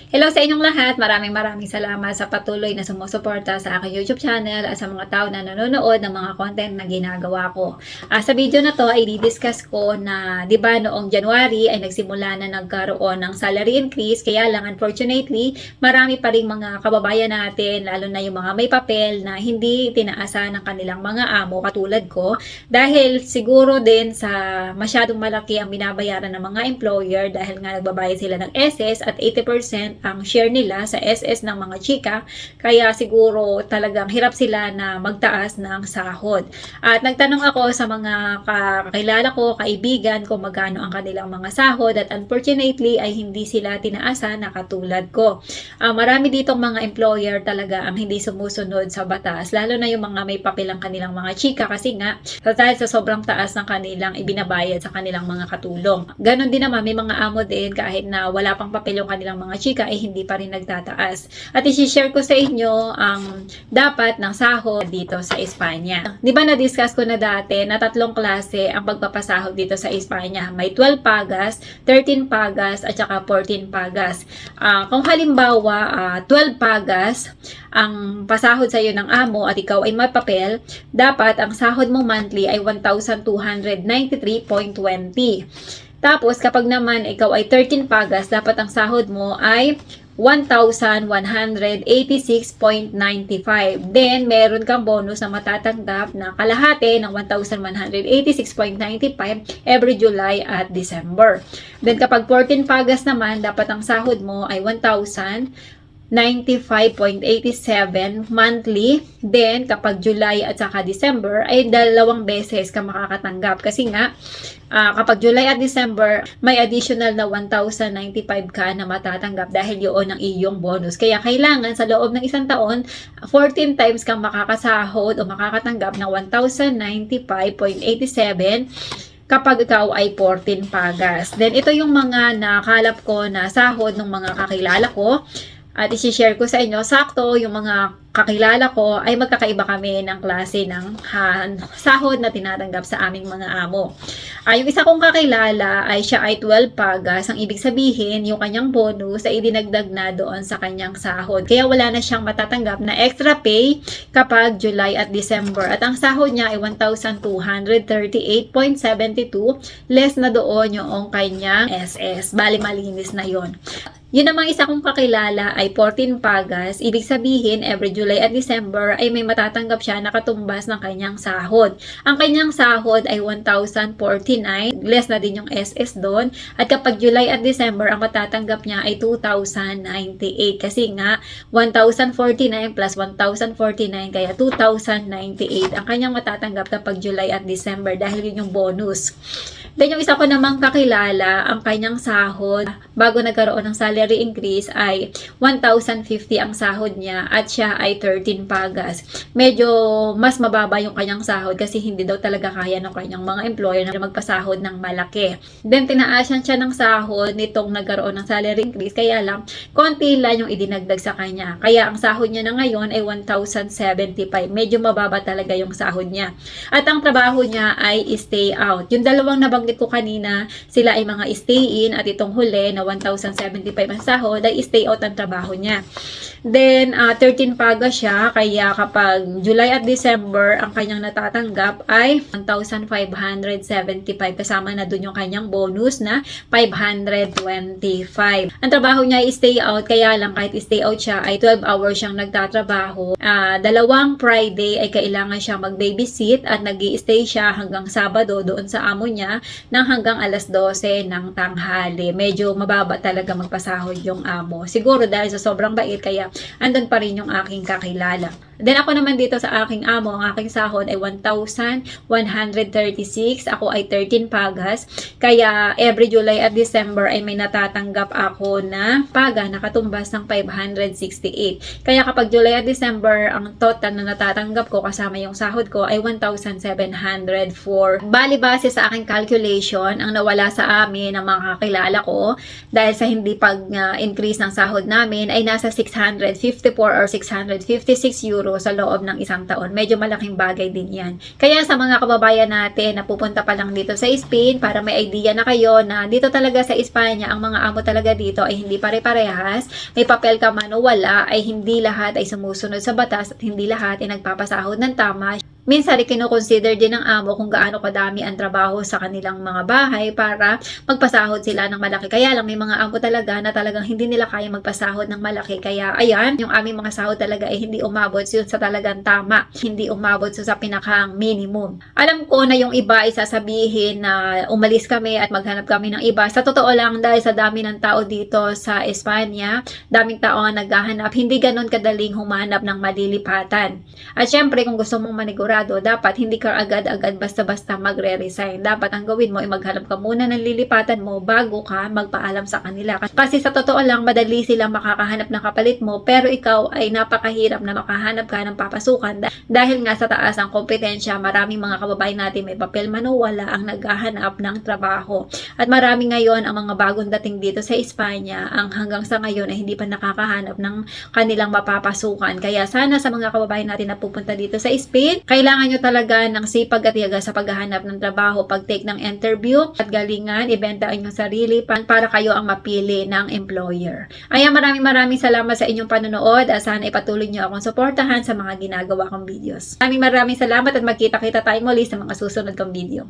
Hello sa inyong lahat. Maraming salamat sa patuloy na sumusuporta sa aking YouTube channel at sa mga tao na nanonood ng mga content na ginagawa ko. Sa video na to ay di-discuss ko na 'di ba noong January ay nagsimula na nagkaroon ng salary increase, kaya lang unfortunately marami pa ring mga kababayan natin, lalo na yung mga may papel, na hindi tinaasan ng kanilang mga amo katulad ko, dahil siguro din sa masyadong malaki ang binabayaran ng mga employer dahil nga nagbabayad sila ng SS at 80% ang share nila sa SS ng mga chika, kaya siguro talagang hirap sila na magtaas ng sahod. At nagtanong ako sa mga kakilala ko, kaibigan, kung magkano ang kanilang mga sahod, at unfortunately ay hindi sila tinaasan na katulad ko. Marami ditong mga employer talaga ang hindi sumusunod sa batas, lalo na yung mga may papel ang kanilang mga chika, kasi nga dahil sa sobrang taas ng kanilang ibinabayad sa kanilang mga katulong. Ganon din naman, may mga amo din kahit na wala pang papel yung kanilang mga chika ay hindi pa rin nagtataas. At i-share ko sa inyo ang dapat ng sahod dito sa Espanya. Di ba na-discuss ko na dati na tatlong klase ang pagpapasahod dito sa Espanya. May 12 pagas, 13 pagas, at saka 14 pagas. Kung halimbawa 12 pagas ang pasahod sa iyo ng amo at ikaw ay may papel, dapat ang sahod mo monthly ay 1,293.20. Tapos, kapag naman ikaw ay 13 pagas, dapat ang sahod mo ay 1,186.95. Then, meron kang bonus na matatanggap na kalahati ng 1,186.95 every July at December. Then, kapag 14 pagas naman, dapat ang sahod mo ay 1,095.87 monthly. Then, kapag July at saka December, ay dalawang beses ka makakatanggap. Kasi nga, kapag July at December, may additional na 1,095 ka na matatanggap dahil yun ang iyong bonus. Kaya kailangan sa loob ng isang taon, 14 times kang makakasahod o makakatanggap ng 1,095.87 kapag ikaw ay 14 pagas. Then, ito yung mga nakalap ko na sahod ng mga kakilala ko. At isi-share ko sa inyo, sakto yung mga kakilala ko ay magkakaiba kami ng klase ng sahod na tinatanggap sa aming mga amo. Yung isa kong kakilala ay siya ay 12 pagas. Ang ibig sabihin, yung kanyang bonus ay idinagdag na doon sa kanyang sahod. Kaya wala na siyang matatanggap na extra pay kapag July at December. At ang sahod niya ay 1,238.72, less na doon yung kanyang SS. Bali, malinis na yon. Yun namang isa kong kakilala ay 14 pagas. Ibig sabihin, every July at December ay may matatanggap siya na katumbas ng kanyang sahod. Ang kanyang sahod ay 1,049, less na din yung SS doon. At kapag July at December, ang matatanggap niya ay 2,098. Kasi nga, 1,049 plus 1,049, kaya 2,098 ang kanyang matatanggap kapag July at December dahil yun yung bonus. Then yung isa ko namang kakilala, ang kanyang sahod bago nagkaroon ng salary increase ay 1,050 ang sahod niya at siya ay 13 pagas. Medyo mas mababa yung kanyang sahod kasi hindi daw talaga kaya ng kanyang mga employer na magpasahod ng malaki. Then tinaasan siya ng sahod nitong nagkaroon ng salary increase, kaya lang konti lang yung idinagdag sa kanya. Kaya ang sahod niya na ngayon ay 1,075. Medyo mababa talaga yung sahod niya. At ang trabaho niya ay stay out. Yung dalawang nabanggit ko kanina, sila ay mga stay in, at itong huli na 1,075 ang sahod ay stay out ang trabaho niya. Then, 13 paga siya, kaya kapag July at December, ang kanyang natatanggap ay 1,575. Kasama na dun yung kanyang bonus na 525. Ang trabaho niya ay stay out, kaya lang kahit stay out siya, ay 12 hours siyang nagtatrabaho. Dalawang Friday ay kailangan siya mag-babysit at nag-i-stay siya hanggang Sabado doon sa amo niya ng hanggang alas 12 ng tanghali. Medyo mababa talaga magpasahod yung amo. Siguro dahil sa sobrang bait, kaya andun pa rin yung aking kakilala. Then ako naman dito sa aking amo, ang aking sahod ay 1,136. Ako ay 13 pagas. Kaya every July at December ay may natatanggap ako na paga na katumbas ng 568. Kaya kapag July at December, ang total na natatanggap ko kasama yung sahod ko ay 1,704. Bali, base sa aking calculation, ang nawala sa amin ng mga kakilala ko dahil sa hindi pag-increase ng sahod namin ay nasa 654 or 656 euros siguro sa loob ng 1 taon. Medyo malaking bagay din yan. Kaya sa mga kababayan natin na pupunta pa lang dito sa Spain, para may idea na kayo na dito talaga sa Espanya, ang mga amo talaga dito ay hindi pare-parehas. May papel ka man o wala, ay hindi lahat ay sumusunod sa batas at hindi lahat ay nagpapasahod ng tama. Minsan, kino-consider din ng amo kung gaano kadami ang trabaho sa kanilang mga bahay para magpasahod sila ng malaki. Kaya lang, may mga amo talaga na talagang hindi nila kaya magpasahod ng malaki. Kaya, ayan, yung aming mga sahod talaga ay hindi umabot yun sa talagang tama. Hindi umabot sa pinakang minimum. Alam ko na yung iba ay sasabihin na umalis kami at maghanap kami ng iba. Sa totoo lang, dahil sa dami ng tao dito sa Espanya, daming tao ang naghahanap, hindi ganun kadaling humanap ng malilipatan. At syempre, kung gusto mong manigurado, dapat hindi ka agad-agad basta-basta magre-resign. Dapat ang gawin mo ay maghanap ka muna ng lilipatan mo bago ka magpaalam sa kanila. Kasi sa totoo lang, madali silang makakahanap ng kapalit mo, pero ikaw ay napakahirap na makahanap ka ng papasukan dahil nga sa taas ang kompetensya. Maraming mga kababayan natin may papel man o wala ang naghahanap ng trabaho. At marami ngayon ang mga bagong dating dito sa Espanya ang hanggang sa ngayon ay hindi pa nakakahanap ng kanilang mapapasukan. Kaya sana sa mga kababayan natin na pupunta dito sa Spain, kailangan nyo talaga ng sipag at tiyaga sa paghahanap ng trabaho, pag-take ng interview at galingan, ibentaan yung sarili para kayo ang mapili ng employer. Ayan, maraming salamat sa inyong panonood. Sana ipatuloy nyo akong suportahan sa mga ginagawa kong videos. Maraming salamat at magkita-kita tayo muli sa mga susunod kong video.